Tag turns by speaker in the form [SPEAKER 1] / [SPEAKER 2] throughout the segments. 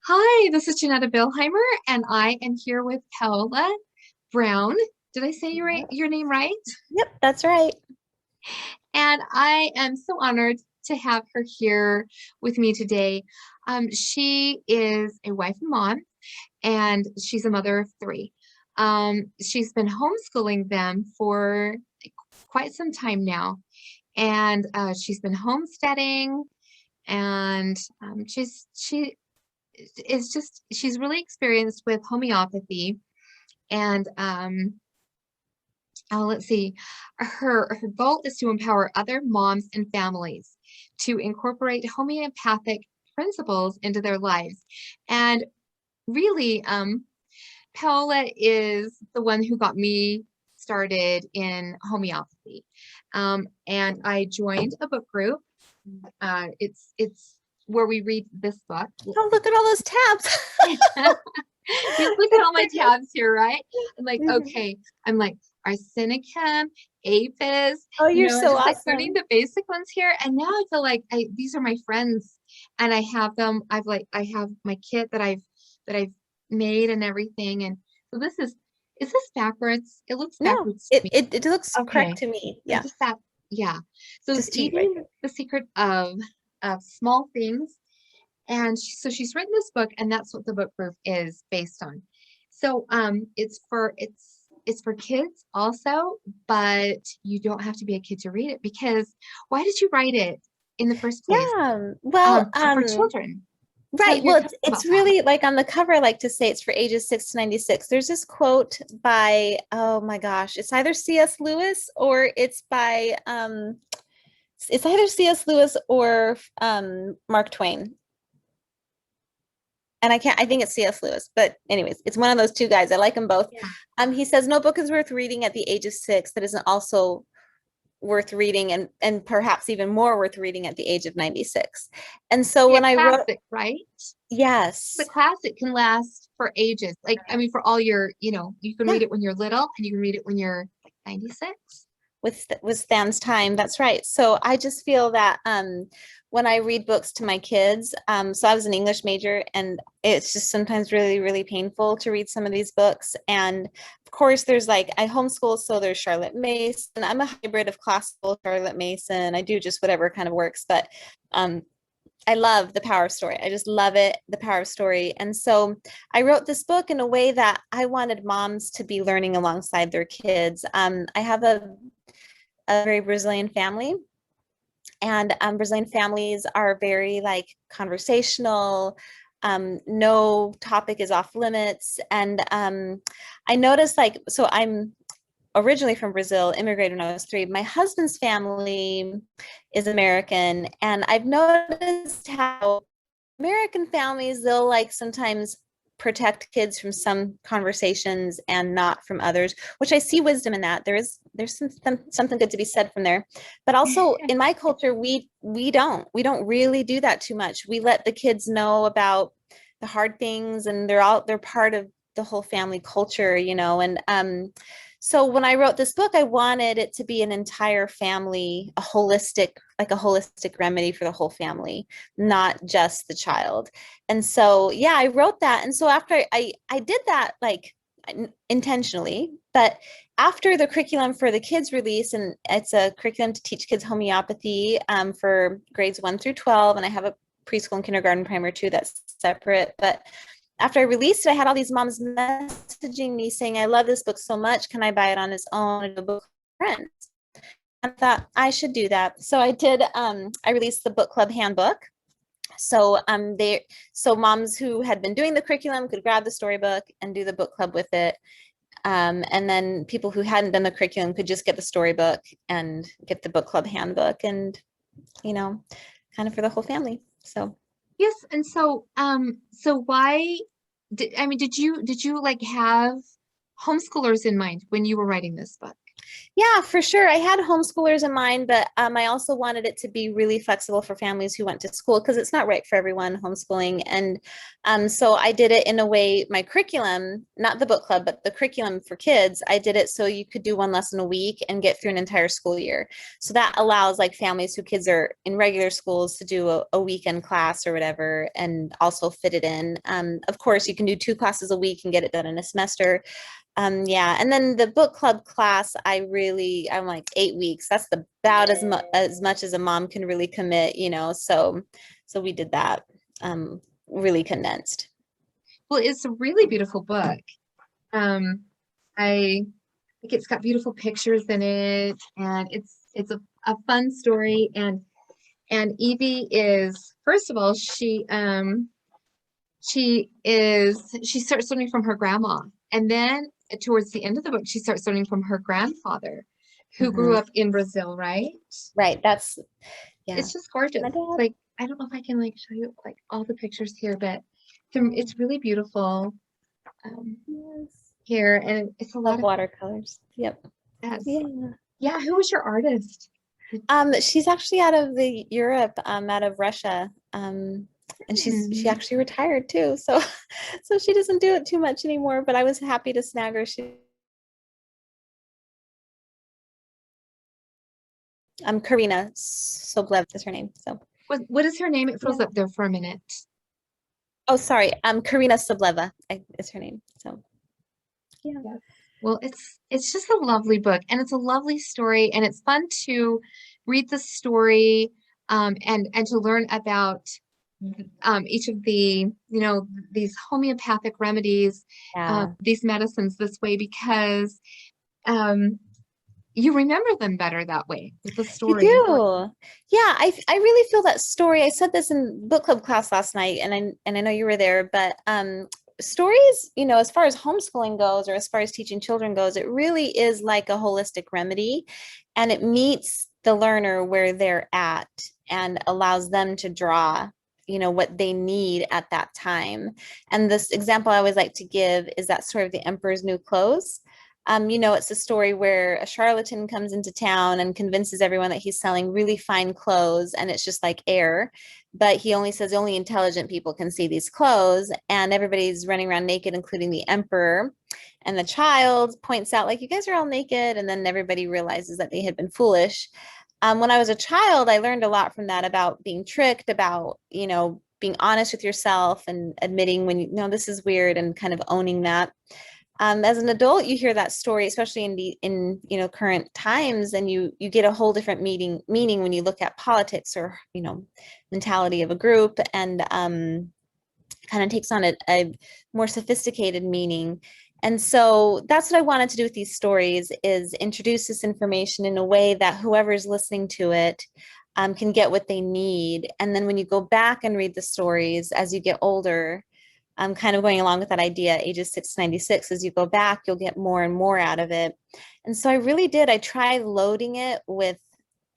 [SPEAKER 1] Hi, this is Janetta Billheimer, and I am here with Paola Brown. Did I say your name right?
[SPEAKER 2] Yep, that's right.
[SPEAKER 1] And I am so honored to have her here with me today. She is a wife and mom, and she's a mother of three. She's been homeschooling them for quite some time now, and she's been homesteading, and she is just she's really experienced with homeopathy and let's see, her goal is to empower other moms and families to incorporate homeopathic principles into their lives. And really, Paola is the one who got me started in homeopathy. And I joined a book group. It's where we read this book.
[SPEAKER 2] Oh, look at all those tabs.
[SPEAKER 1] You look at all my tabs here, right? I'm like,
[SPEAKER 2] Mhm.
[SPEAKER 1] okay. I'm like arsenicum, apis,
[SPEAKER 2] Oh, you're
[SPEAKER 1] and
[SPEAKER 2] so
[SPEAKER 1] just like learning
[SPEAKER 2] awesome.
[SPEAKER 1] the basic ones here. And now I feel like these are my friends, and I have them. I have my kit that I've made and everything. And so is this backwards? It looks
[SPEAKER 2] No,
[SPEAKER 1] backwards to
[SPEAKER 2] it,
[SPEAKER 1] me.
[SPEAKER 2] it it looks correct
[SPEAKER 1] Okay,
[SPEAKER 2] to me.
[SPEAKER 1] so
[SPEAKER 2] Yeah,
[SPEAKER 1] just that, yeah. So it's
[SPEAKER 2] just to you right
[SPEAKER 1] eating
[SPEAKER 2] there.
[SPEAKER 1] the secret of small things, and so she's written this book, and that's what the book group is based on. So it's for kids also, but you don't have to be a kid to read it because why did you write it in the first place?
[SPEAKER 2] Yeah. Well,
[SPEAKER 1] For children. Tell
[SPEAKER 2] right.
[SPEAKER 1] your
[SPEAKER 2] Well,
[SPEAKER 1] tell
[SPEAKER 2] it's
[SPEAKER 1] us about
[SPEAKER 2] it's
[SPEAKER 1] that.
[SPEAKER 2] really like on the cover, I like to say it's for ages 6 to 96. There's this quote by, oh my gosh, it's either C.S. Lewis or it's either C.S. Lewis or Mark Twain. And I think it's C.S. Lewis, but anyways, it's one of those two guys. I like them both.
[SPEAKER 1] Yeah.
[SPEAKER 2] He says no book is worth reading at the age of 6 that isn't also worth reading and perhaps even more worth reading at the age of 96. And so
[SPEAKER 1] Be a
[SPEAKER 2] when I wrote,
[SPEAKER 1] classic, right? The
[SPEAKER 2] yes,
[SPEAKER 1] classic can last for ages. Like, I mean, for all your, you can
[SPEAKER 2] yeah,
[SPEAKER 1] read it when you're little and you can read it when you're like 96.
[SPEAKER 2] withstands time. That's right. So I just feel that when I read books to my kids, so I was an English major, and it's just sometimes really, really painful to read some of these books. And of course, there's like I homeschool, so there's Charlotte Mason. I'm a hybrid of classical Charlotte Mason. I do just whatever kind of works, but um, I love the power of story. I just love it, the power of story. And so I wrote this book in a way that I wanted moms to be learning alongside their kids. I have a very Brazilian family, and Brazilian families are very like conversational. No topic is off limits. And I noticed like, so I'm originally from Brazil, immigrated when I was 3. My husband's family is American, and I've noticed how American families, they'll like sometimes protect kids from some conversations and not from others, which I see wisdom in that. There's something good to be said from there. But also in my culture, we don't really do that too much. We let the kids know about the hard things, and they're part of the whole family culture, and so when I wrote this book, I wanted it to be an entire family, a holistic remedy for the whole family, not just the child. And so, yeah, I wrote that. And so after I did that, like intentionally, but after the curriculum for the kids release, and it's a curriculum to teach kids homeopathy for grades 1 through 12, and I have a preschool and kindergarten primer too that's separate. But after I released it, I had all these moms messaging me saying, I love this book so much. Can I buy it on its own? A book for friends. I thought I should do that. So I did, I released the book club handbook. So so moms who had been doing the curriculum could grab the storybook and do the book club with it. And then people who hadn't done the curriculum could just get the storybook and get the book club handbook, and you know, kind of for the whole family. So
[SPEAKER 1] Yes, and so why did I mean, did you like have homeschoolers in mind when you were writing this book?
[SPEAKER 2] Yeah, for sure. I had homeschoolers in mind, but I also wanted it to be really flexible for families who went to school because it's not right for everyone homeschooling. And so I did it in a way, my curriculum, not the book club, but the curriculum for kids, I did it so you could do one lesson a week and get through an entire school year. So that allows like families who kids are in regular schools to do a weekend class or whatever and also fit it in. Of course, you can do 2 classes a week and get it done in a semester. Yeah, and then the book club class, I'm like 8 weeks. That's about as much as a mom can really commit, so we did that, really condensed.
[SPEAKER 1] Well, it's a really beautiful book. Um, I think it's got beautiful pictures in it, and it's a fun story. And Evie is, first of all, she starts learning from her grandma, and then towards the end of the book, she starts learning from her grandfather, who grew
[SPEAKER 2] Mhm.
[SPEAKER 1] up in Brazil, right?
[SPEAKER 2] Right, yeah.
[SPEAKER 1] It's just gorgeous.
[SPEAKER 2] My dad.
[SPEAKER 1] Like, I don't know if I can like show you like all the pictures here, but
[SPEAKER 2] Oh,
[SPEAKER 1] it's really beautiful um,
[SPEAKER 2] yes.
[SPEAKER 1] here, and it's a lot
[SPEAKER 2] Love
[SPEAKER 1] of
[SPEAKER 2] watercolors. Yep.
[SPEAKER 1] yes.
[SPEAKER 2] Yeah.
[SPEAKER 1] Yeah, who was your artist?
[SPEAKER 2] She's actually out of the Europe, out of Russia. And she
[SPEAKER 1] Hmm.
[SPEAKER 2] actually retired too. So so she doesn't do it too much anymore, but I was happy to snag her. Karina Soblev is her name. So
[SPEAKER 1] What is her name? It froze
[SPEAKER 2] yeah.
[SPEAKER 1] up there for a minute.
[SPEAKER 2] Oh, sorry. Karina Sobleva is her name. So yeah.
[SPEAKER 1] Yes. Well, it's just a lovely book, and it's a lovely story, and it's fun to read the story and to learn about each of the, these homeopathic remedies,
[SPEAKER 2] Yeah.
[SPEAKER 1] these medicines this way because um, you remember them better that way with the
[SPEAKER 2] You
[SPEAKER 1] story.
[SPEAKER 2] do. Yeah, I really feel that story. I said this in book club class last night, and I know you were there, but stories, as far as homeschooling goes, or as far as teaching children goes, it really is like a holistic remedy, and it meets the learner where they're at and allows them to draw, what they need at that time. And this example I always like to give is that story of the Emperor's New Clothes. It's a story where a charlatan comes into town and convinces everyone that he's selling really fine clothes and it's just like air. But he only says only intelligent people can see these clothes, and everybody's running around naked, including the emperor. And the child points out, like, you guys are all naked. And then everybody realizes that they had been foolish. When I was a child, I learned a lot from that about being tricked, about, being honest with yourself and admitting when you know this is weird and kind of owning that. As an adult, you hear that story, especially in current times, and you get a whole different meaning when you look at politics or mentality of a group, and kind of takes on a more sophisticated meaning. And so that's what I wanted to do with these stories, is introduce this information in a way that whoever's listening to it can get what they need. And then when you go back and read the stories as you get older, I'm kind of going along with that idea, ages 6 to 96, as you go back, you'll get more and more out of it. And so I really did. I tried loading it with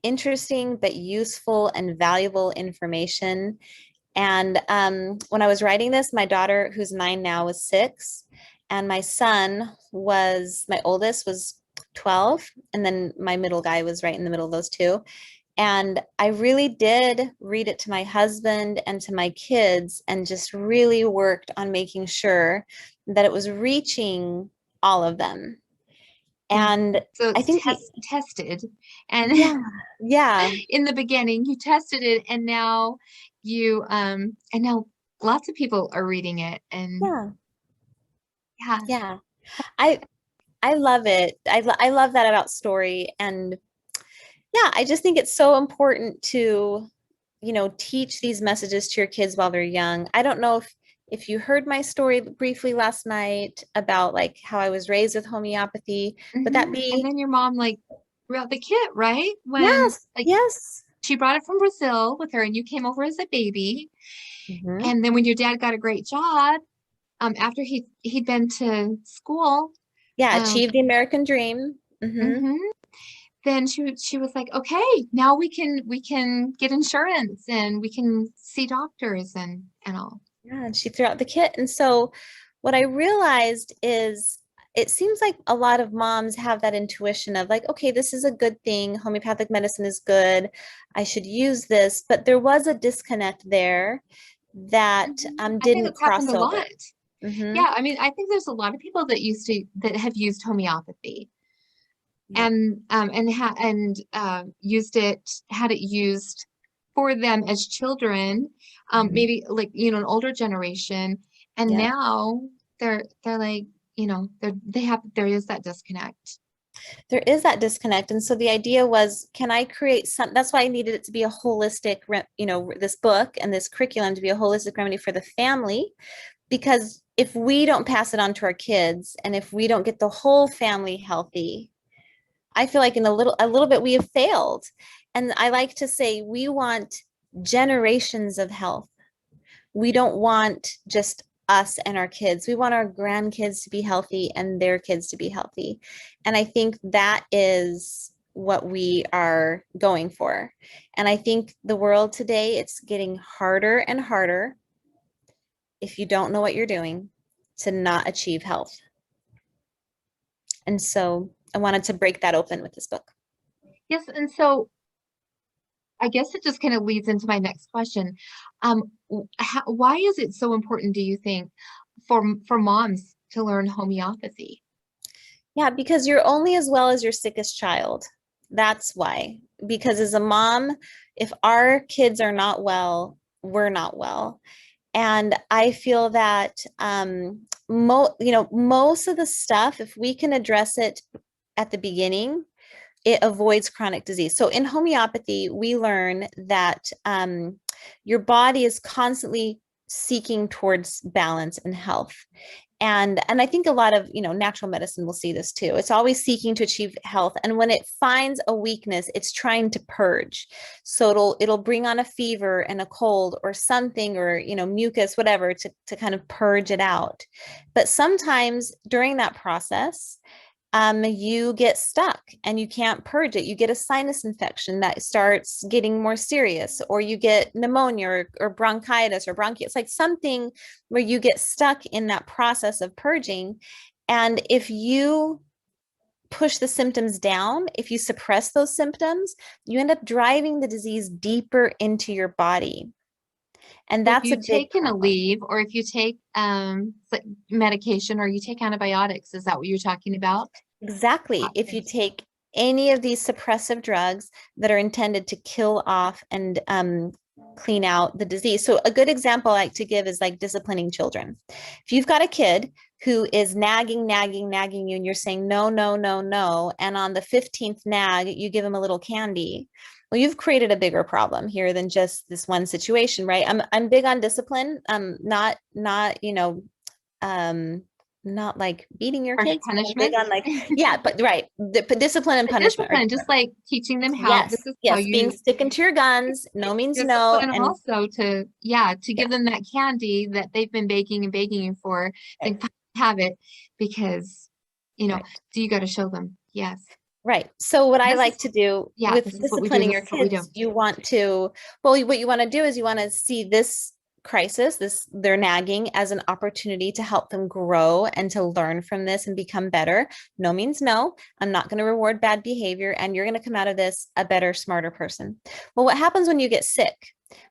[SPEAKER 2] interesting but useful and valuable information. And when I was writing this, my daughter, who's 9 now, was 6. And my oldest was 12. And then my middle guy was right in the middle of those two. And I really did read it to my husband and to my kids and just really worked on making sure that it was reaching all of them.
[SPEAKER 1] Yeah.
[SPEAKER 2] And
[SPEAKER 1] So
[SPEAKER 2] I
[SPEAKER 1] it's
[SPEAKER 2] think
[SPEAKER 1] tested, and
[SPEAKER 2] yeah, yeah,
[SPEAKER 1] in the beginning you tested it, and now lots of people are reading it, and
[SPEAKER 2] yeah,
[SPEAKER 1] yeah.
[SPEAKER 2] yeah. I I love it. I love that about story. And yeah, I just think it's so important to, teach these messages to your kids while they're young. I don't know if you heard my story briefly last night about like how I was raised with homeopathy. Would that
[SPEAKER 1] And
[SPEAKER 2] be?
[SPEAKER 1] then your mom like threw out the kit, right? When
[SPEAKER 2] Yes,
[SPEAKER 1] like
[SPEAKER 2] yes.
[SPEAKER 1] she brought it from Brazil with her, and you came over as a baby,
[SPEAKER 2] Hmm.
[SPEAKER 1] and then when your dad got a great job, after he'd been to school,
[SPEAKER 2] Yeah,
[SPEAKER 1] um,
[SPEAKER 2] achieve the American dream. Hmm.
[SPEAKER 1] mhm, then she was like, okay, now we can get insurance and we can see doctors and all.
[SPEAKER 2] Yeah, and she threw out the kit. And so what I realized is it seems like a lot of moms have that intuition of like, okay, this is a good thing. Homeopathic medicine is good. I should use this. But there was a disconnect there that
[SPEAKER 1] I think
[SPEAKER 2] didn't
[SPEAKER 1] it's happened
[SPEAKER 2] cross
[SPEAKER 1] a
[SPEAKER 2] over.
[SPEAKER 1] lot.
[SPEAKER 2] Hmm.
[SPEAKER 1] Yeah, I mean, I think there's a lot of people that have used homeopathy
[SPEAKER 2] Yeah.
[SPEAKER 1] and used it, had it used for them as children,
[SPEAKER 2] Hmm.
[SPEAKER 1] maybe like, an older generation, and
[SPEAKER 2] Yeah.
[SPEAKER 1] now they're like, there is that disconnect.
[SPEAKER 2] There is that disconnect. And so the idea was, can I create some, that's why I needed it to be a holistic, this book and this curriculum to be a holistic remedy for the family. Because if we don't pass it on to our kids and if we don't get the whole family healthy, I feel like in a little bit we have failed. And I like to say we want generations of health. We don't want just us and our kids. We want our grandkids to be healthy and their kids to be healthy. And I think that is what we are going for. And I think the world today, it's getting harder and harder if you don't know what you're doing to not achieve health. And so I wanted to break that open with this book.
[SPEAKER 1] Yes, and so I guess it just kind of leads into my next question. Why is it so important, do you think, for moms to learn homeopathy?
[SPEAKER 2] Yeah, because you're only as well as your sickest child. That's why. Because as a mom, if our kids are not well, we're not well. And I feel that most of the stuff, if we can address it at the beginning, it avoids chronic disease. So in homeopathy, we learn that your body is constantly seeking towards balance and health. And I think a lot of natural medicine will see this too. It's always seeking to achieve health, and when it finds a weakness, it's trying to purge. So it'll bring on a fever and a cold or something, or mucus, whatever, to kind of purge it out. But sometimes during that process, you get stuck and you can't purge it. You get a sinus infection that starts getting more serious, or you get pneumonia or bronchitis or bronchitis, like something where you get stuck in that process of purging. And if you push the symptoms down, if you suppress those symptoms, you end up driving the disease deeper into your body. And
[SPEAKER 1] So if
[SPEAKER 2] that's
[SPEAKER 1] you
[SPEAKER 2] a big
[SPEAKER 1] take an
[SPEAKER 2] problem.
[SPEAKER 1] Aleve, or if you take medication, or you take antibiotics, is that what you're talking about?
[SPEAKER 2] Exactly. If you take any of these suppressive drugs that are intended to kill off and clean out the disease. So a good example I like to give is like disciplining children. If you've got a kid who is nagging, nagging, nagging you, and you're saying no, no, no, no, and on the 15th nag, you give him a little candy. Well, you've created a bigger problem here than just this one situation, right? I'm big on discipline. Not um not like beating your
[SPEAKER 1] Harsh
[SPEAKER 2] kids, but I'm big
[SPEAKER 1] punishment?
[SPEAKER 2] on like, yeah, but right, the discipline and
[SPEAKER 1] But
[SPEAKER 2] punishment are
[SPEAKER 1] discipline, just
[SPEAKER 2] different.
[SPEAKER 1] like teaching them how this
[SPEAKER 2] Yes,
[SPEAKER 1] is how
[SPEAKER 2] yes, being
[SPEAKER 1] you
[SPEAKER 2] sticking to your guns, no means no,
[SPEAKER 1] discipline
[SPEAKER 2] and
[SPEAKER 1] also to
[SPEAKER 2] yeah,
[SPEAKER 1] give them that candy that they've been baking and begging you for, saying,
[SPEAKER 2] right,
[SPEAKER 1] "Fine, have it," because,
[SPEAKER 2] right,
[SPEAKER 1] so you got to show them, yes,
[SPEAKER 2] right. So what I
[SPEAKER 1] this
[SPEAKER 2] like
[SPEAKER 1] is,
[SPEAKER 2] to do
[SPEAKER 1] yeah,
[SPEAKER 2] with
[SPEAKER 1] this is what we do,
[SPEAKER 2] disciplining
[SPEAKER 1] this
[SPEAKER 2] your
[SPEAKER 1] is what we do.
[SPEAKER 2] kids, you want to, well, what you want to do is you want to see this crisis, this their nagging, as an opportunity to help them grow and to learn from this and become better. No means no. I'm not going to reward bad behavior, and you're going to come out of this a better, smarter person. Well, what happens when you get sick?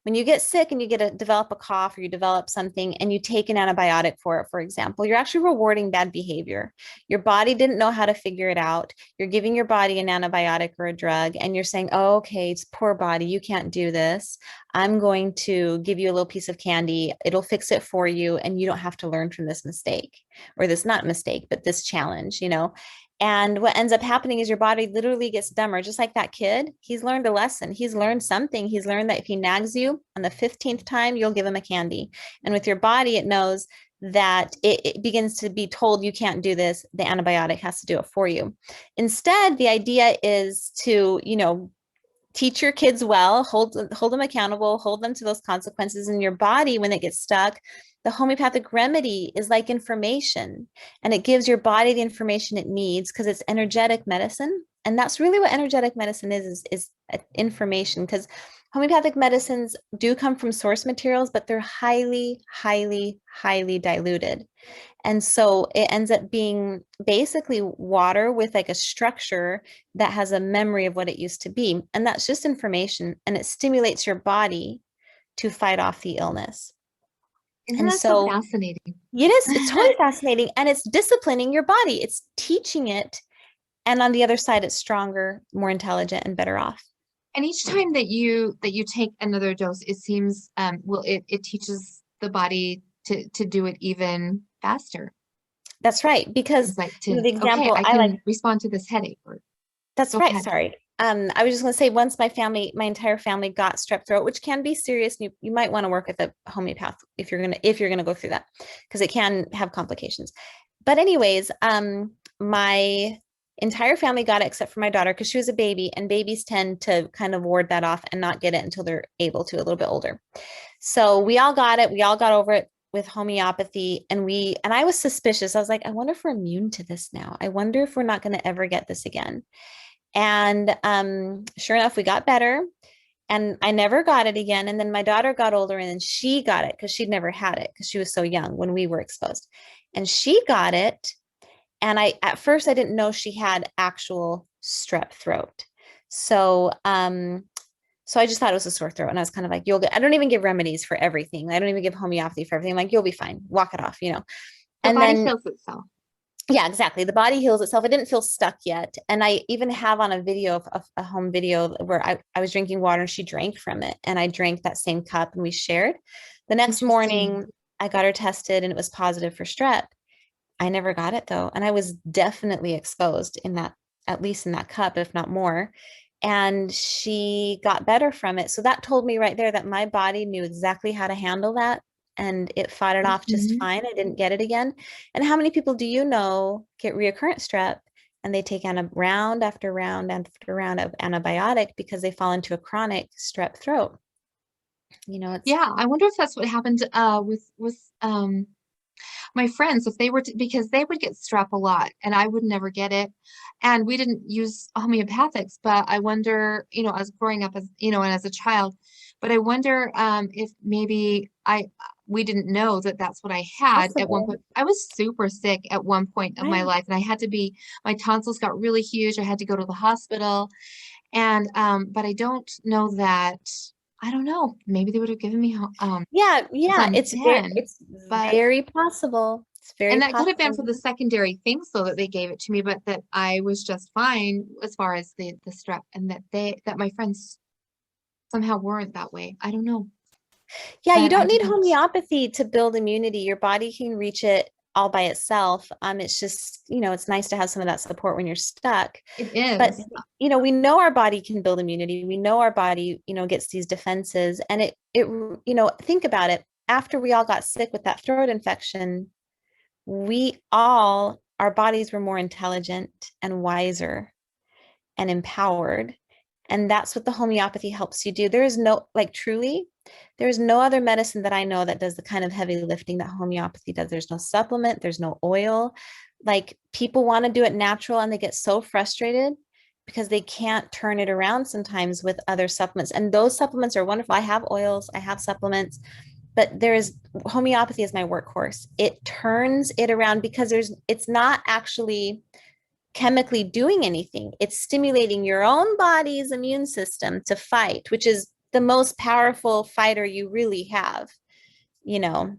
[SPEAKER 2] When you get sick and you get to develop a cough, or you develop something and you take an antibiotic for it, for example, you're actually rewarding bad behavior. Your body didn't know how to figure it out. You're giving your body an antibiotic or a drug, and you're saying, oh, okay, it's poor body, you can't do this. I'm going to give you a little piece of candy. It'll fix it for you, and you don't have to learn from this mistake, or this not mistake, but this challenge. And what ends up happening is your body literally gets dumber, just like that kid. He's learned a lesson. He's learned something. He's learned that if he nags you on the 15th time, you'll give him a candy. And with your body, it knows that it begins to be told you can't do this. The antibiotic has to do it for you. Instead, the idea is to, teach your kids well, hold them accountable, hold them to those consequences. In your body, when it gets stuck, the homeopathic remedy is like information, and it gives your body the information it needs because it's energetic medicine. And that's really what energetic medicine is information. Because Homeopathic medicines do come from source materials, but they're highly, highly, highly diluted. And so it ends up being basically water with like a structure that has a memory of what it used to be. And that's just information, and it stimulates your body to fight off the illness.
[SPEAKER 1] Isn't
[SPEAKER 2] And
[SPEAKER 1] that so
[SPEAKER 2] so
[SPEAKER 1] fascinating?
[SPEAKER 2] it is, it's totally fascinating, and it's disciplining your body. It's teaching it. And on the other side, it's stronger, more intelligent, and better off.
[SPEAKER 1] And each time that you take another dose, it seems well, it teaches the body to do it even faster.
[SPEAKER 2] That's right. Because,
[SPEAKER 1] It's like
[SPEAKER 2] you know,
[SPEAKER 1] to,
[SPEAKER 2] the
[SPEAKER 1] okay,
[SPEAKER 2] example
[SPEAKER 1] I
[SPEAKER 2] I like,
[SPEAKER 1] can respond to this headache, or
[SPEAKER 2] that's
[SPEAKER 1] go
[SPEAKER 2] right.
[SPEAKER 1] ahead.
[SPEAKER 2] Sorry. I was just going to say, once my entire family got strep throat, which can be serious. You might want to work with a homeopath if you're gonna go through that, because it can have complications. But anyways, my entire family got it except for my daughter, because she was a baby, and babies tend to kind of ward that off and not get it until they're able to, a little bit older. So we all got it. We all got over it with homeopathy, and I was suspicious. I was like, I wonder if we're immune to this now. I wonder if we're not going to ever get this again. And sure enough, we got better, and I never got it again. And then my daughter got older, and then she got it because she'd never had it because she was so young when we were exposed. And she got it. And at first I didn't know she had actual strep throat. So so I just thought it was a sore throat. And I was kind of like, I don't even give remedies for everything. I don't even give homeopathy for everything. I'm like, you'll be fine. Walk it off, you know.
[SPEAKER 1] The
[SPEAKER 2] And
[SPEAKER 1] body
[SPEAKER 2] then
[SPEAKER 1] heals itself.
[SPEAKER 2] yeah, exactly. The body heals itself. It didn't feel stuck yet. And I even have on a video of a home video where I was drinking water and she drank from it. And I drank that same cup and we shared. The next
[SPEAKER 1] Interesting.
[SPEAKER 2] morning, I got her tested and it was positive for strep. I never got it though. And I was definitely exposed in that, at least in that cup, if not more. And she got better from it. So that told me right there that my body knew exactly how to handle that, and it fought it off just
[SPEAKER 1] Mhm.
[SPEAKER 2] fine. I didn't get it again. And how many people do you know get reoccurrent strep and they take round after round after round of antibiotic because they fall into a chronic strep throat? You know, it's
[SPEAKER 1] Yeah, I wonder if that's what happened with my friends, if they were to, because they would get strep a lot and I would never get it. And we didn't use homeopathics, but I wonder, as growing up as, and as a child, but I wonder if maybe we didn't know that that's what I had at one
[SPEAKER 2] possible.
[SPEAKER 1] point. I was super sick at one point of my
[SPEAKER 2] Right.
[SPEAKER 1] life and my tonsils got really huge. I had to go to the hospital. And but I don't know that, I don't know, maybe they would have given me
[SPEAKER 2] Yeah,
[SPEAKER 1] some then,
[SPEAKER 2] it's
[SPEAKER 1] but
[SPEAKER 2] very possible. It's very
[SPEAKER 1] and that could have been
[SPEAKER 2] possible.
[SPEAKER 1] for the secondary things though that they gave it to me, but that I was just fine as far as the strep, and that my friends somehow weren't that way. I don't know,
[SPEAKER 2] Yeah, you
[SPEAKER 1] but I
[SPEAKER 2] don't need
[SPEAKER 1] didn't.
[SPEAKER 2] homeopathy to build immunity. Your body can reach it all by itself. It's just, it's nice to have some of that support when you're stuck.
[SPEAKER 1] It
[SPEAKER 2] But,
[SPEAKER 1] is.
[SPEAKER 2] we know our body can build immunity. We know our body, gets these defenses. And think about it. After we all got sick with that throat infection, our bodies were more intelligent and wiser and empowered. And that's what the homeopathy helps you do. There is no, like, truly, there's no other medicine that I know that does the kind of heavy lifting that homeopathy does. There's no supplement, there's no oil. Like, people want to do it natural and they get so frustrated because they can't turn it around sometimes with other supplements. And those supplements are wonderful. I have oils, I have supplements, but homeopathy is my workhorse. It turns it around because it's not actually chemically doing anything. It's stimulating your own body's immune system to fight, which is the most powerful fighter you really have, you know.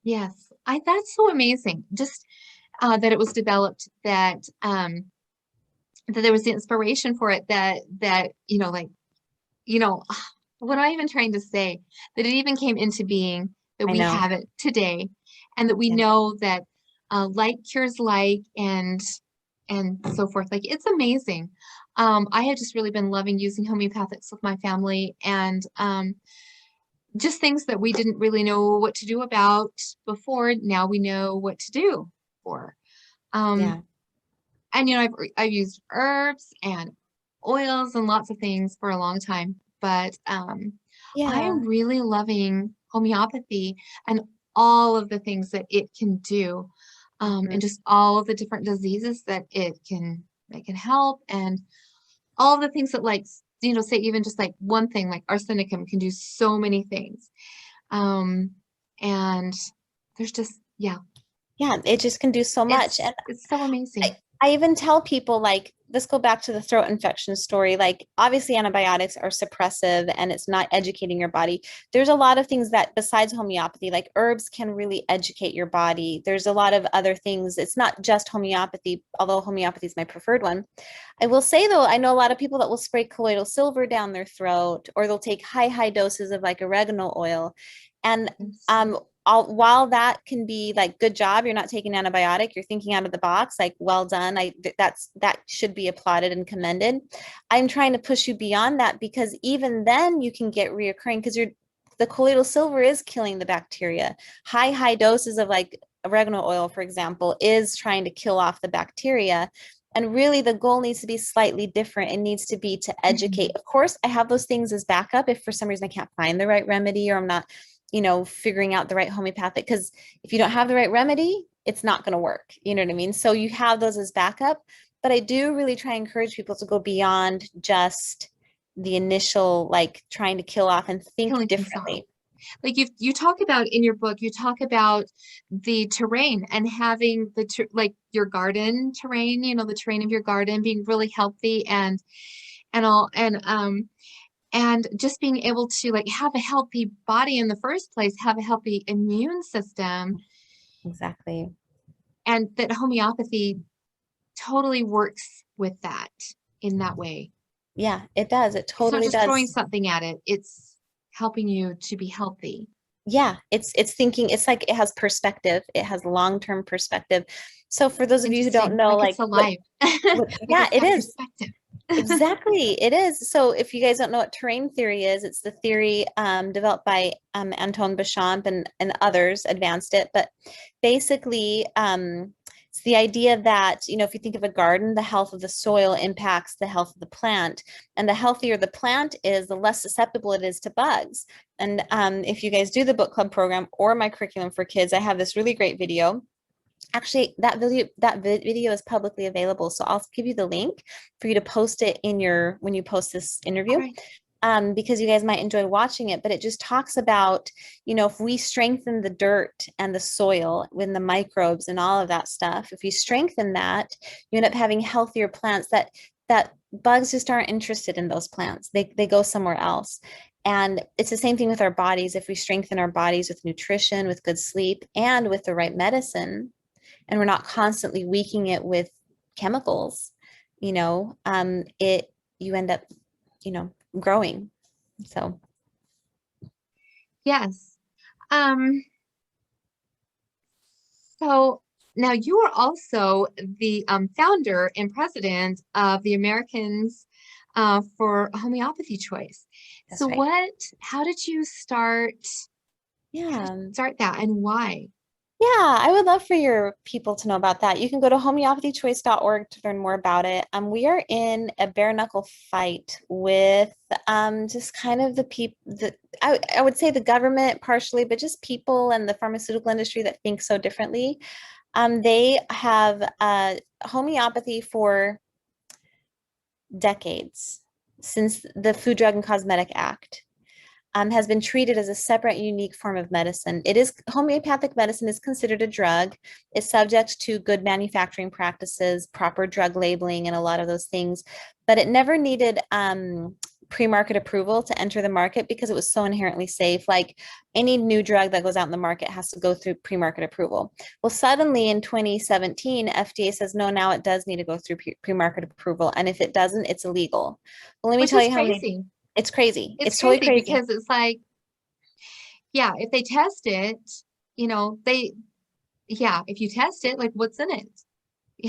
[SPEAKER 1] Yes, I that's so amazing. Just that it was developed, that there was the inspiration for it, that like you know what am I even trying to say? That it even came into being, that
[SPEAKER 2] I
[SPEAKER 1] we
[SPEAKER 2] know.
[SPEAKER 1] have it today, and that we
[SPEAKER 2] Yeah.
[SPEAKER 1] know that like cures like, and so forth. Like, it's amazing. I have just really been loving using homeopathics with my family, and just things that we didn't really know what to do about before. Now we know what to do for. Um,
[SPEAKER 2] Yeah.
[SPEAKER 1] and I've used herbs and oils and lots of things for a long time, but I am
[SPEAKER 2] Yeah.
[SPEAKER 1] really loving homeopathy and all of the things that it can do,
[SPEAKER 2] Mhm.
[SPEAKER 1] and just all of the different diseases that it can help, and all of the things that like say even just like one thing, like arsenicum can do so many things. Um, and there's just, yeah,
[SPEAKER 2] Yeah, it just can do so much. And
[SPEAKER 1] it's so amazing.
[SPEAKER 2] I even tell people, like, let's go back to the throat infection story. Like, obviously, antibiotics are suppressive and it's not educating your body. There's a lot of things that, besides homeopathy, like herbs can really educate your body. There's a lot of other things. It's not just homeopathy, although homeopathy is my preferred one. I will say, though, I know a lot of people that will spray colloidal silver down their throat, or they'll take high doses of like oregano oil. And
[SPEAKER 1] Yes.
[SPEAKER 2] while that can be like, good job, you're not taking antibiotic, you're thinking out of the box, like, well done. That should be applauded and commended. I'm trying to push you beyond that, because even then you can get reoccurring, because the colloidal silver is killing the bacteria. High doses of like oregano oil, for example, is trying to kill off the bacteria. And really, the goal needs to be slightly different. It needs to be to educate.
[SPEAKER 1] Mhm.
[SPEAKER 2] Of course, I have those things as backup if for some reason I can't find the right remedy, or I'm not, figuring out the right homeopathic, because if you don't have the right remedy, it's not going to work. You know what I mean? So you have those as backup. But I do really try and encourage people to go beyond just the initial, like, trying to kill off, and think
[SPEAKER 1] Killing things off.
[SPEAKER 2] differently.
[SPEAKER 1] Like you talk about in your book, you talk about the terrain and having like your garden terrain, the terrain of your garden being really healthy and all and just being able to like have a healthy body in the first place, have a healthy immune system,
[SPEAKER 2] Exactly.
[SPEAKER 1] and that homeopathy totally works with that in that way.
[SPEAKER 2] Yeah, it does. It
[SPEAKER 1] It's not
[SPEAKER 2] totally
[SPEAKER 1] just throwing
[SPEAKER 2] does.
[SPEAKER 1] something at it, it's helping you to be healthy.
[SPEAKER 2] Yeah, it's thinking, it's like, it has perspective. It has long-term perspective. So for those of you who don't
[SPEAKER 1] Interesting.
[SPEAKER 2] know,
[SPEAKER 1] Like it's
[SPEAKER 2] like,
[SPEAKER 1] alive. Like
[SPEAKER 2] yeah,
[SPEAKER 1] it's
[SPEAKER 2] it
[SPEAKER 1] got
[SPEAKER 2] is.
[SPEAKER 1] perspective.
[SPEAKER 2] Exactly, it is. So if you guys don't know what terrain theory is, it's the theory developed by Antoine Béchamp, and others advanced it. But basically, it's the idea that, if you think of a garden, the health of the soil impacts the health of the plant. And the healthier the plant is, the less susceptible it is to bugs. And if you guys do the book club program or my curriculum for kids, I have this really great video. Actually, that video is publicly available, so I'll give you the link for you to post it when you post this
[SPEAKER 1] All
[SPEAKER 2] interview,
[SPEAKER 1] right.
[SPEAKER 2] because you guys might enjoy watching it. But it just talks about, if we strengthen the dirt and the soil with the microbes and all of that stuff, if you strengthen that, you end up having healthier plants, that bugs just aren't interested in those plants. They go somewhere else. And it's the same thing with our bodies. If we strengthen our bodies with nutrition, with good sleep, and with the right medicine, and we're not constantly weakening it with chemicals, it you end up, growing. So
[SPEAKER 1] Yes. Um, so now you are also the founder and president of the Americans for Homeopathy Choice.
[SPEAKER 2] that's
[SPEAKER 1] So
[SPEAKER 2] right.
[SPEAKER 1] how did you
[SPEAKER 2] Yeah.
[SPEAKER 1] start that and why?
[SPEAKER 2] Yeah, I would love for your people to know about that. You can go to homeopathychoice.org to learn more about it. We are in a bare knuckle fight with just kind of the people, I would say the government partially, but just people and the pharmaceutical industry that think so differently. They have homeopathy for decades, since the Food, Drug, and Cosmetic Act. Has been treated as a separate, unique form of medicine. Homeopathic medicine is considered a drug. It's subject to good manufacturing practices, proper drug labeling, and a lot of those things. But it never needed pre-market approval to enter the market, because it was so inherently safe. Like, any new drug that goes out in the market has to go through pre-market approval. Well, suddenly in 2017, FDA says, no, now it does need to go through pre-market approval. And if it doesn't, it's illegal. Well, let me
[SPEAKER 1] Which
[SPEAKER 2] tell
[SPEAKER 1] is
[SPEAKER 2] you how many.
[SPEAKER 1] crazy.
[SPEAKER 2] It's crazy.
[SPEAKER 1] It's
[SPEAKER 2] It's totally
[SPEAKER 1] crazy
[SPEAKER 2] crazy.
[SPEAKER 1] because it's like, yeah, if they test it, if you test it, like what's in it?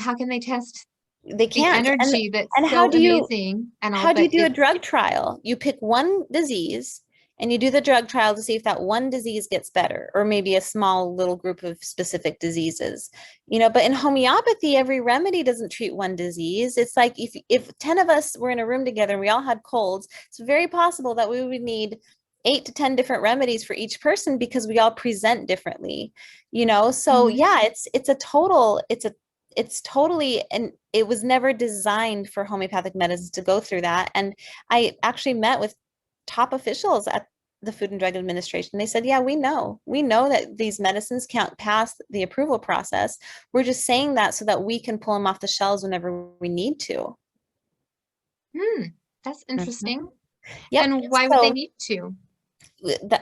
[SPEAKER 1] How can they test
[SPEAKER 2] They
[SPEAKER 1] the
[SPEAKER 2] can't. and
[SPEAKER 1] energy that's
[SPEAKER 2] and
[SPEAKER 1] so amazing and all,
[SPEAKER 2] how do you
[SPEAKER 1] but
[SPEAKER 2] do a
[SPEAKER 1] it's
[SPEAKER 2] drug trial? You pick one disease and you do the drug trial to see if that one disease gets better, or maybe a small little group of specific diseases. But in homeopathy, every remedy doesn't treat one disease. It's like, if 10 of us were in a room together and we all had colds, it's very possible that we would need 8 to 10 different remedies for each person, because we all present differently. So
[SPEAKER 1] Mhm.
[SPEAKER 2] yeah, it's it's totally, and it was never designed for homeopathic medicines to go through that. And I actually met with top officials at the Food and Drug Administration. They said, yeah, we know that these medicines can't pass the approval process. We're just saying that so that we can pull them off the shelves whenever we need to.
[SPEAKER 1] Hmm, that's
[SPEAKER 2] Mhm.
[SPEAKER 1] interesting.
[SPEAKER 2] Yep.
[SPEAKER 1] And why would they
[SPEAKER 2] So
[SPEAKER 1] need to?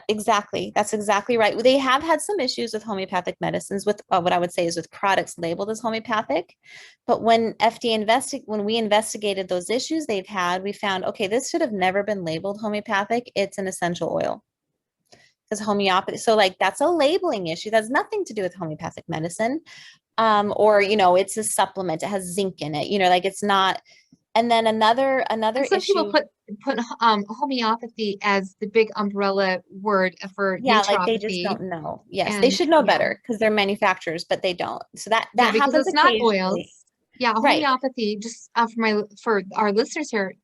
[SPEAKER 2] exactly, that's exactly right. They have had some issues with homeopathic medicines with what I would say is with products labeled as homeopathic. But when we investigated those issues they've had, we found, okay, this should have never been labeled homeopathic. It's an essential oil. Because homeopathy, so like that's a labeling issue. That's nothing to do with homeopathic medicine. Or, it's a supplement, it has zinc in it, like it's not. And then another
[SPEAKER 1] And some people
[SPEAKER 2] issue,
[SPEAKER 1] put homeopathy as the big umbrella word for
[SPEAKER 2] yeah, like they just
[SPEAKER 1] naturopathy.
[SPEAKER 2] don't know. Yes, they
[SPEAKER 1] And
[SPEAKER 2] should know
[SPEAKER 1] yeah,
[SPEAKER 2] better because they're manufacturers, but they don't. So that
[SPEAKER 1] yeah,
[SPEAKER 2] that
[SPEAKER 1] because
[SPEAKER 2] happens
[SPEAKER 1] it's not
[SPEAKER 2] occasionally.
[SPEAKER 1] oils. Yeah,
[SPEAKER 2] Right.
[SPEAKER 1] homeopathy, just for our listeners here,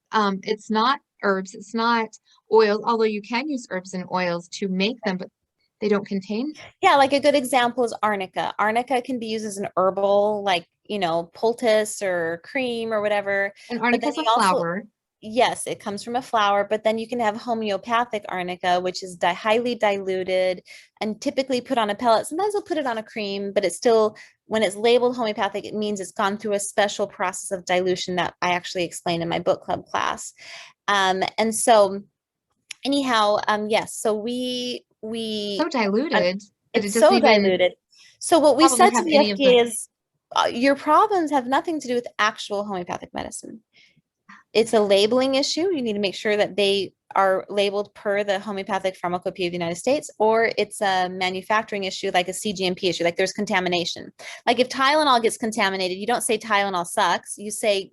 [SPEAKER 1] it's not herbs, it's not oils, although you can use herbs and oils to make them, but they don't contain.
[SPEAKER 2] Yeah, like a good example is arnica. Arnica can be used as an herbal, like, poultice or cream or whatever.
[SPEAKER 1] And
[SPEAKER 2] But then
[SPEAKER 1] arnica is
[SPEAKER 2] you
[SPEAKER 1] a
[SPEAKER 2] also,
[SPEAKER 1] flower.
[SPEAKER 2] yes, it comes from a flower, but then you can have homeopathic arnica, which is highly diluted and typically put on a pellet. Sometimes they'll put it on a cream, but it's still, when it's labeled homeopathic, it means it's gone through a special process of dilution that I actually explained in my book club class. And so anyhow, yes, so
[SPEAKER 1] So
[SPEAKER 2] uh,
[SPEAKER 1] diluted that it
[SPEAKER 2] it's
[SPEAKER 1] doesn't
[SPEAKER 2] so
[SPEAKER 1] even
[SPEAKER 2] diluted. So what we
[SPEAKER 1] probably
[SPEAKER 2] said to
[SPEAKER 1] have
[SPEAKER 2] the
[SPEAKER 1] any of the.
[SPEAKER 2] FDA is, your problems have nothing to do with actual homeopathic medicine. It's a labeling issue. You need to make sure that they are labeled per the Homeopathic Pharmacopoeia of the United States, or it's a manufacturing issue, like a CGMP issue, like there's contamination. Like if Tylenol gets contaminated, you don't say Tylenol sucks. You say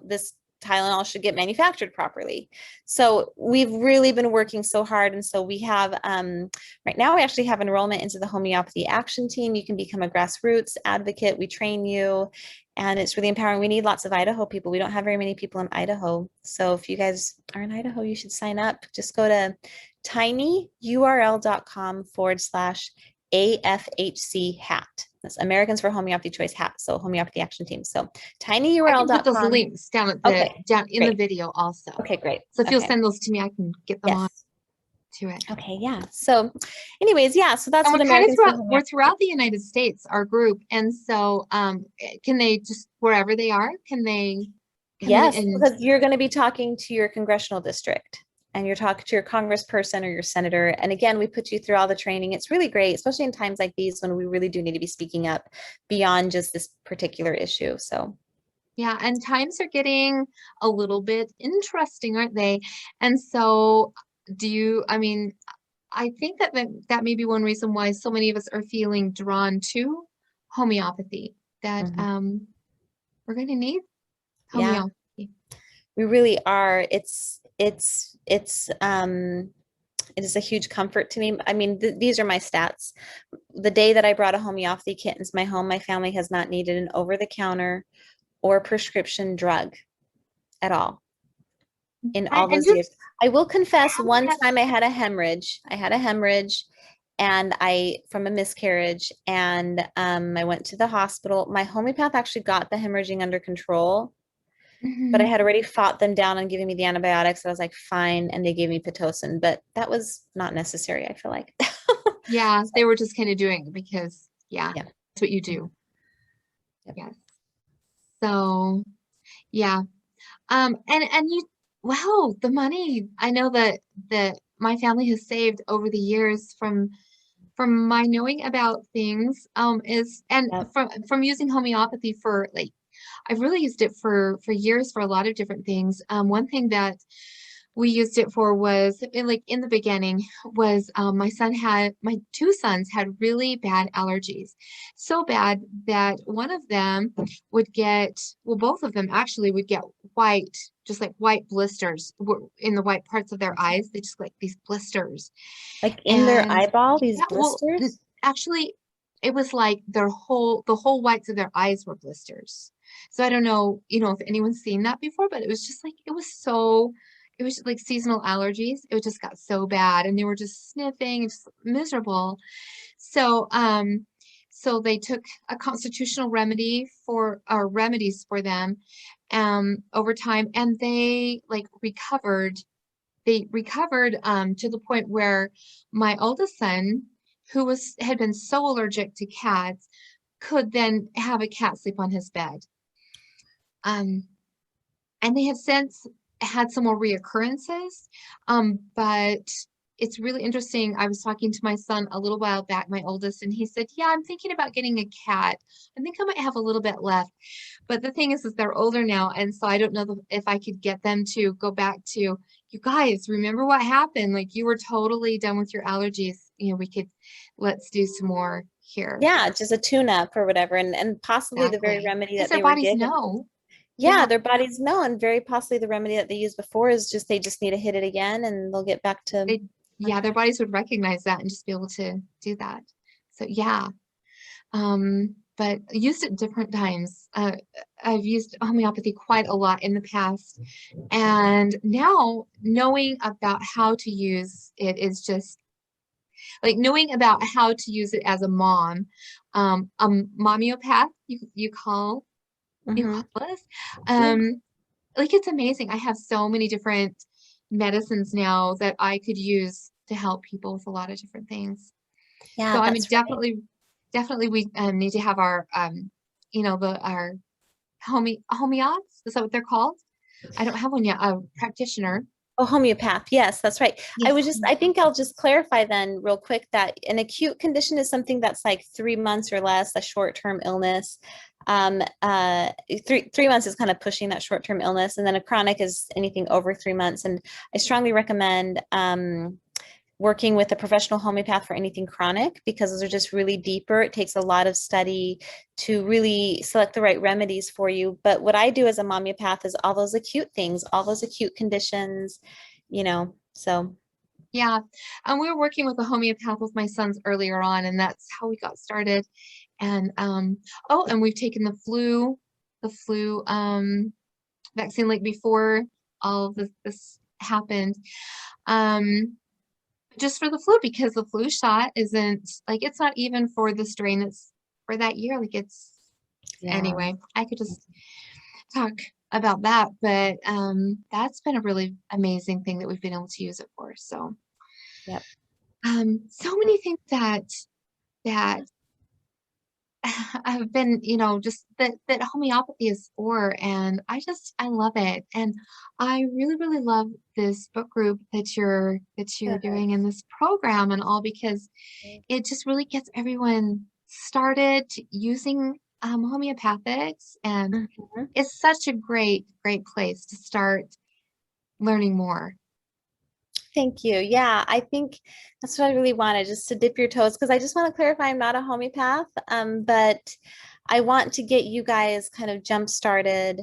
[SPEAKER 2] this Tylenol should get manufactured properly. So we've really been working so hard. And so we have, right now, we actually have enrollment into the homeopathy action team. You can become a grassroots advocate. We train you. And it's really empowering. We need lots of Idaho people. We don't have very many people in Idaho. So if you guys are in Idaho, you should sign up. Just go to tinyurl.com/AFHC hat. That's Americans for Homeopathy Choice hat. So Homeopathy Action Team. So
[SPEAKER 1] I can put those
[SPEAKER 2] tinyurl.com.
[SPEAKER 1] links
[SPEAKER 2] Okay,
[SPEAKER 1] down in the
[SPEAKER 2] great.
[SPEAKER 1] video also.
[SPEAKER 2] Okay, great.
[SPEAKER 1] So if you'll
[SPEAKER 2] Okay.
[SPEAKER 1] send those to me, I can get them on
[SPEAKER 2] Yes.
[SPEAKER 1] to it.
[SPEAKER 2] Okay, yeah. So anyways, yeah, so that's
[SPEAKER 1] And
[SPEAKER 2] what Americans for
[SPEAKER 1] we're
[SPEAKER 2] Homeopathy.
[SPEAKER 1] throughout the United States, our group. And so can they just wherever they are, can they come in
[SPEAKER 2] Yes,
[SPEAKER 1] and
[SPEAKER 2] because you're going to be talking to your congressional district and you're talking to your congressperson or your senator. And again, we put you through all the training. It's really great, especially in times like these when we really do need to be speaking up beyond just this particular issue. So,
[SPEAKER 1] yeah, and times are getting a little bit interesting, aren't they? And so I mean, I think that may be one reason why so many of us are feeling drawn to homeopathy, that
[SPEAKER 2] mhm.
[SPEAKER 1] we're going to need
[SPEAKER 2] Yeah,
[SPEAKER 1] homeopathy.
[SPEAKER 2] we really are. It is a huge comfort to me. I mean, these are my stats. The day that I brought a homeopathy kit into my home, my family has not needed an over-the-counter or prescription drug at all in all
[SPEAKER 1] And
[SPEAKER 2] those years.
[SPEAKER 1] just
[SPEAKER 2] I will confess,
[SPEAKER 1] how
[SPEAKER 2] one
[SPEAKER 1] has
[SPEAKER 2] time I had a hemorrhage. I had a hemorrhage and from a miscarriage, and I went to the hospital. My homeopath actually got the hemorrhaging under control, but I
[SPEAKER 1] mhm.
[SPEAKER 2] had already fought them down on giving me the antibiotics. I was like, fine, and they gave me Pitocin, but that was not necessary, I feel like.
[SPEAKER 1] Yeah, they were just kind of doing it because yeah,
[SPEAKER 2] Yeah.
[SPEAKER 1] that's what you
[SPEAKER 2] Mhm.
[SPEAKER 1] do.
[SPEAKER 2] Yep.
[SPEAKER 1] Yes. So yeah. And you, wow, the money. I know that my family has saved over the years from my knowing about things, is and
[SPEAKER 2] Yep.
[SPEAKER 1] from using homeopathy for like I've really used it for years for a lot of different things. One thing that we used it for was in the beginning was my two sons had really bad allergies, so bad that one of them would get, well, both of them actually would get white, just like white blisters in the white parts of their eyes. They just like these blisters.
[SPEAKER 2] Like in their
[SPEAKER 1] And
[SPEAKER 2] eyeball, these
[SPEAKER 1] yeah, well,
[SPEAKER 2] blisters.
[SPEAKER 1] actually, it was like the whole whites of their eyes were blisters. So I don't know, if anyone's seen that before, but it was just like it was like seasonal allergies. It just got so bad, and they were just sniffing, just miserable. So, So they took a constitutional remedy for or remedies for them over time, and they like recovered. They recovered to the point where my oldest son, who was had been so allergic to cats, could then have a cat sleep on his bed. Um, and they have since had some more reoccurrences. But it's really interesting. I was talking to my son a little while back, my oldest, and he said, "Yeah, I'm thinking about getting a cat. I think I might have a little bit left." But the thing is they're older now, and so I don't know if I could get them to go back to, "You guys, remember what happened? Like you were totally done with your allergies. We could let's do some more here."
[SPEAKER 2] Yeah, just a tune-up or whatever, and possibly the very
[SPEAKER 1] Exactly.
[SPEAKER 2] remedy
[SPEAKER 1] Because
[SPEAKER 2] that
[SPEAKER 1] their
[SPEAKER 2] they were
[SPEAKER 1] bodies
[SPEAKER 2] given.
[SPEAKER 1] know.
[SPEAKER 2] Yeah,
[SPEAKER 1] Yeah,
[SPEAKER 2] their bodies know, and very possibly the remedy that they used before is just they just need to hit it again and they'll get back to
[SPEAKER 1] they yeah, their
[SPEAKER 2] okay.
[SPEAKER 1] bodies would recognize that and just be able to do that. So yeah. But used at different times. I've used homeopathy quite a lot in the past, and now knowing about how to use it is just like knowing about how to use it as a mom, a mommyopath, you
[SPEAKER 2] Mm-hmm.
[SPEAKER 1] call us.
[SPEAKER 2] Yeah,
[SPEAKER 1] Um, like it's amazing. I have so many different medicines now that I could use to help people with a lot of different things.
[SPEAKER 2] yeah,
[SPEAKER 1] So I mean,
[SPEAKER 2] that's right.
[SPEAKER 1] definitely we need to have our our homeots. Is that what they're called? I don't have one yet. A practitioner.
[SPEAKER 2] Oh, homeopath. Yes, that's right.
[SPEAKER 1] Yes.
[SPEAKER 2] I think I'll just clarify then real quick that an acute condition is something that's like 3 months or less, a short-term illness. Um, uh, three months is kind of pushing that short-term illness, and then a chronic is anything over 3 months. And I strongly recommend working with a professional homeopath for anything chronic because those are just really deeper. It takes a lot of study to really select the right remedies for you. But what I do as a homeopath is all those acute things, all those acute conditions, so
[SPEAKER 1] Yeah. And we were working with a homeopath with my sons earlier on, and that's how we got started. And oh, and we've taken the flu vaccine like before all of this happened. Um, just for the flu because the flu shot isn't like it's not even for the strain it's for that year. Like it's
[SPEAKER 2] yeah,
[SPEAKER 1] anyway, I could just talk about that, but that's been a really amazing thing that we've been able to use it for. So
[SPEAKER 2] yep.
[SPEAKER 1] so many things that have been, just that homeopathy is for, and I love it. And I really, really love this book group that you're
[SPEAKER 2] Good.
[SPEAKER 1] doing in this program and all because it just really gets everyone started using homeopathics, and
[SPEAKER 2] Mhm.
[SPEAKER 1] it's such a great, great place to start learning more.
[SPEAKER 2] Thank you. Yeah, I think that's what I really wanted, just to dip your toes, because I just want to clarify I'm not a homeopath, but I want to get you guys kind of jump started,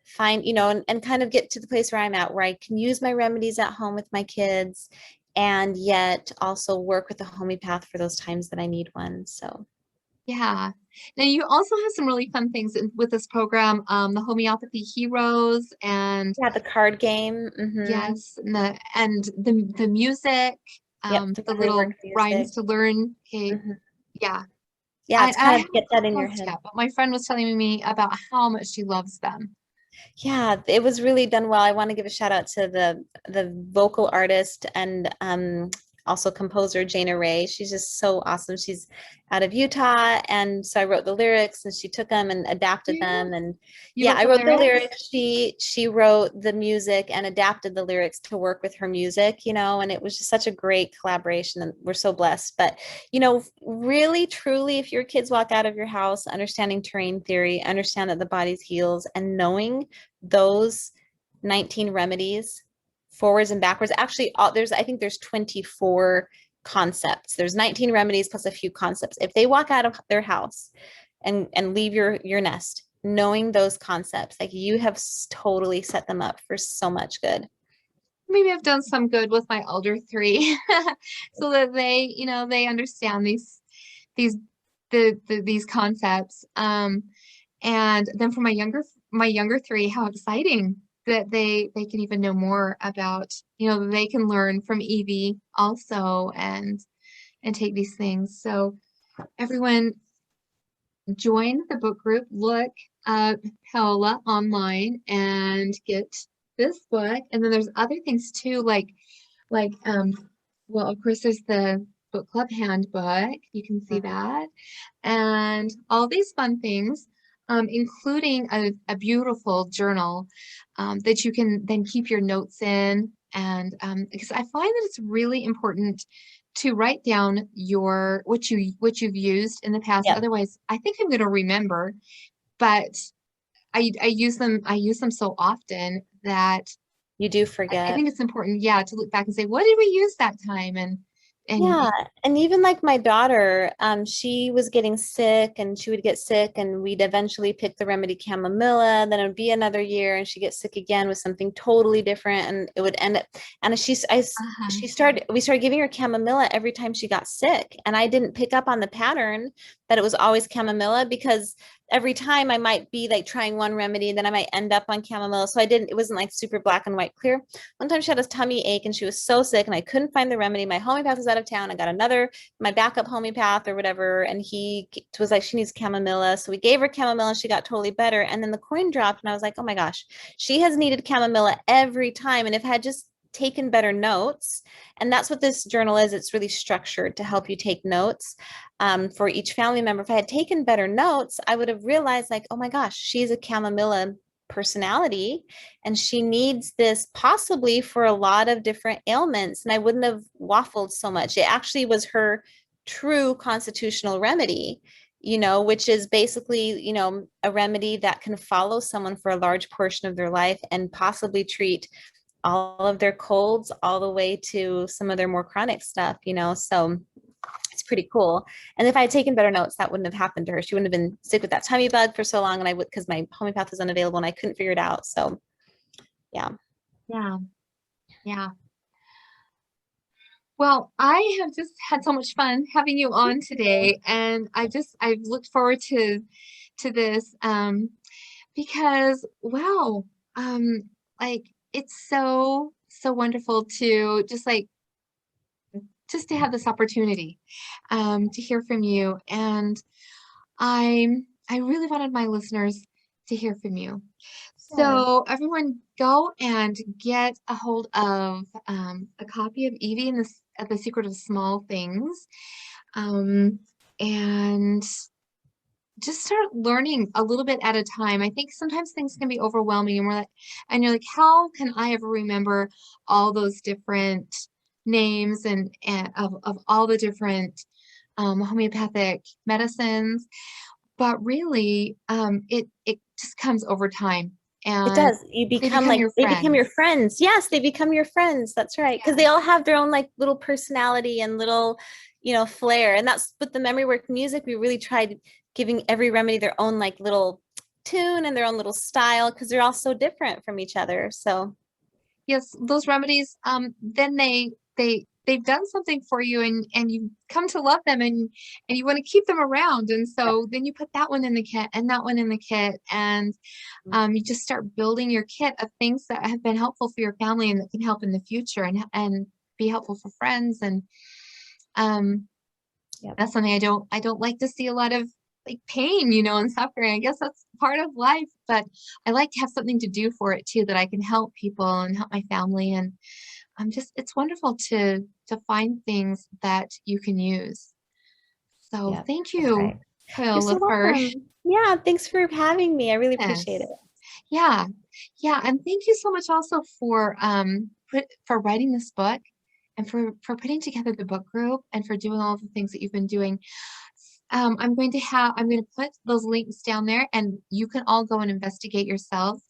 [SPEAKER 2] find, and kind of get to the place where I'm at, where I can use my remedies at home with my kids and yet also work with a homeopath for those times that I need one. So,
[SPEAKER 1] Yeah. Now you also have some really fun things with this program, the homeopathy heroes, and
[SPEAKER 2] yeah, the card game.
[SPEAKER 1] yes, and the music,
[SPEAKER 2] Yep, the
[SPEAKER 1] the
[SPEAKER 2] memory work
[SPEAKER 1] little rhymes
[SPEAKER 2] music.
[SPEAKER 1] to learn. Okay,
[SPEAKER 2] hmm
[SPEAKER 1] yeah.
[SPEAKER 2] Yeah,
[SPEAKER 1] I
[SPEAKER 2] it's
[SPEAKER 1] I
[SPEAKER 2] kind of
[SPEAKER 1] haven't
[SPEAKER 2] get that in your
[SPEAKER 1] paused
[SPEAKER 2] head.
[SPEAKER 1] yet, but my friend was telling me about how much she loves them.
[SPEAKER 2] Yeah, it was really done well. I want to give a shout out to the vocal artist and also composer Jana Ray. She's just so awesome. She's out of Utah, and so I wrote the lyrics, and she took them and adapted
[SPEAKER 1] Yeah.
[SPEAKER 2] them. And
[SPEAKER 1] You
[SPEAKER 2] yeah,
[SPEAKER 1] wrote
[SPEAKER 2] I
[SPEAKER 1] the
[SPEAKER 2] wrote the
[SPEAKER 1] lyrics?
[SPEAKER 2] lyrics. She wrote the music and adapted the lyrics to work with her music. And it was just such a great collaboration, and we're so blessed. But really, truly, if your kids walk out of your house understanding terrain theory, understand that the body's heals, and knowing those 19 remedies forwards and backwards. Actually, I think there's 24 concepts. There's 19 remedies plus a few concepts. If they walk out of their house and leave your nest knowing those concepts, like you have totally set them up for so much good.
[SPEAKER 1] Maybe I've done some good with my older three so that they understand these these concepts. And then for my younger three, how exciting that they can even know more about, they can learn from Evie also and take these things. So everyone join the book group, look up Paola online and get this book. And then there's other things too, like well, of course there's the book club handbook. You can see
[SPEAKER 2] Mhm.
[SPEAKER 1] that. And all these fun things, including a beautiful journal that you can then keep your notes in. And because I find that it's really important to write down what you've used in the past.
[SPEAKER 2] Yep,
[SPEAKER 1] Otherwise, I think I'm going to remember, but I use them so often that
[SPEAKER 2] you do
[SPEAKER 1] I
[SPEAKER 2] forget.
[SPEAKER 1] think it's important, yeah, to look back and say, what did we use that time? And
[SPEAKER 2] Yeah, and even like my daughter, she was getting sick and she would get sick and we'd eventually pick the remedy chamomilla, then it would be another year and she'd get sick again with something totally different and it would end up and
[SPEAKER 1] uh-huh,
[SPEAKER 2] she started we started giving her chamomilla every time she got sick and I didn't pick up on the pattern that it was always chamomilla because every time I might be like trying one remedy and then I might end up on chamomilla. So it wasn't like super black and white clear. One time she had a tummy ache and she was so sick and I couldn't find the remedy. My homeopath was out of town. I got my backup homeopath or whatever. And he was like, she needs chamomilla. So we gave her chamomilla and she got totally better. And then the coin dropped and I was like, oh my gosh, she has needed chamomilla every time. And if I had just taken better notes, and that's what this journal is, it's really structured to help you take notes for each family member. If I had taken better notes, I would have realized like, oh my gosh, she's a chamomilla personality and she needs this possibly for a lot of different ailments. And I wouldn't have waffled so much. It actually was her true constitutional remedy, which is basically, a remedy that can follow someone for a large portion of their life and possibly treat all of their colds all the way to some of their more chronic stuff. So it's pretty cool. And if I had taken better notes, that wouldn't have happened to her. She wouldn't have been sick with that tummy bug for so long. And I would, because my homeopath was unavailable and I couldn't figure it out. So yeah.
[SPEAKER 1] yeah, yeah. Well, I have just had so much fun having you on today, and I've looked forward to this because wow, um like it's so wonderful to just to have this opportunity to hear from you. And I really wanted my listeners to hear from you.
[SPEAKER 2] Good.
[SPEAKER 1] So everyone go and get a hold of a copy of Evie and the Secret of Small Things. And just start learning a little bit at a time. I think sometimes things can be overwhelming and and you're like, how can I ever remember all those different names and of all the different homeopathic medicines? But really, it just comes over time
[SPEAKER 2] It
[SPEAKER 1] and
[SPEAKER 2] does. You
[SPEAKER 1] they
[SPEAKER 2] become
[SPEAKER 1] become
[SPEAKER 2] like
[SPEAKER 1] your
[SPEAKER 2] they become your
[SPEAKER 1] friends.
[SPEAKER 2] friends. Yes, they become your friends. That's right. Because
[SPEAKER 1] Yeah.
[SPEAKER 2] they all have their own like little personality and little, flair. And that's with the memory work music. We really tried giving every remedy their own like little tune and their own little style because they're all so different from each other. So
[SPEAKER 1] Yes, those remedies, then they've done something for you and you come to love them and you want to keep them around. And
[SPEAKER 2] yep.
[SPEAKER 1] so then you put that one in the kit and that one in the kit and you just start building your kit of things that have been helpful for your family and that can help in the future and be helpful for friends. And um
[SPEAKER 2] Yep.
[SPEAKER 1] that's something I don't like to see a lot of like pain, and suffering. I guess that's part of life, but I like to have something to do for it too, that I can help people and help my family. And it's wonderful to find things that you can use. So
[SPEAKER 2] Yep.
[SPEAKER 1] thank
[SPEAKER 2] That's
[SPEAKER 1] you,
[SPEAKER 2] right. You're so
[SPEAKER 1] Paola, for
[SPEAKER 2] welcome. Yeah, thanks for having me. I really appreciate it.
[SPEAKER 1] this. Yeah. Yeah. And thank you so much also for writing this book and for putting together the book group and for doing all the things that you've been doing. I'm going to put those links down there and you can all go and investigate yourselves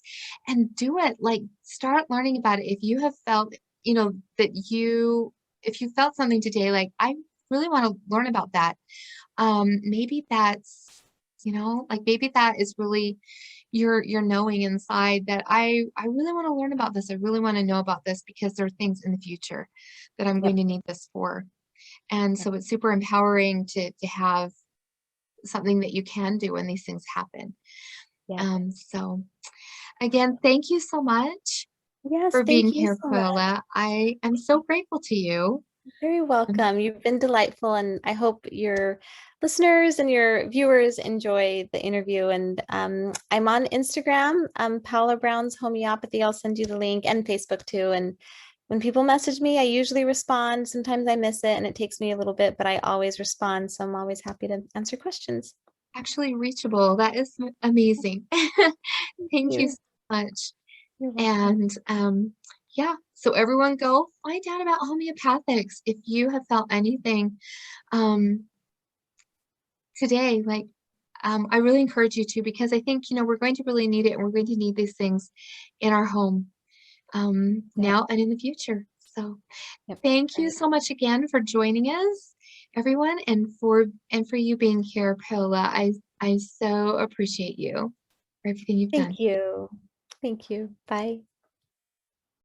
[SPEAKER 1] and do it. Like start learning about it. If you have felt, that if you felt something today, like I really want to learn about that. Maybe that's, like maybe that is really you're knowing inside that I really want to learn about this. I really want to know about this because there are things in the future that I'm going
[SPEAKER 2] Yep.
[SPEAKER 1] to need this for. And
[SPEAKER 2] Yep.
[SPEAKER 1] so it's super empowering to have something that you can do when these things happen.
[SPEAKER 2] Yep.
[SPEAKER 1] So again, thank you so much
[SPEAKER 2] Yes,
[SPEAKER 1] for being
[SPEAKER 2] thank you
[SPEAKER 1] here,
[SPEAKER 2] so much.
[SPEAKER 1] Paola. I am so grateful to you.
[SPEAKER 2] Very
[SPEAKER 1] Um,
[SPEAKER 2] welcome. You've been delightful, and I hope your listeners and your viewers enjoy the interview. And I'm on Instagram, Paola Brown's Homeopathy. I'll send you the link, and Facebook too. And when people message me, I usually respond. Sometimes I miss it, and it takes me a little bit, but I always respond. So I'm always happy to answer questions.
[SPEAKER 1] Actually reachable. That is amazing.
[SPEAKER 2] Thank
[SPEAKER 1] Thank you
[SPEAKER 2] you.
[SPEAKER 1] so much.
[SPEAKER 2] You're welcome.
[SPEAKER 1] And yeah, so everyone go find out about homeopathics if you have felt anything um, today. Like, I really encourage you to because I think, we're going to really need it and we're going to need these things in our home
[SPEAKER 2] Yep.
[SPEAKER 1] now and in the future. So
[SPEAKER 2] Yep.
[SPEAKER 1] thank you
[SPEAKER 2] Right.
[SPEAKER 1] so much again for joining us, everyone, and for you being here, Paola. I so appreciate you for everything you've
[SPEAKER 2] Thank
[SPEAKER 1] done.
[SPEAKER 2] you. Thank you. Bye.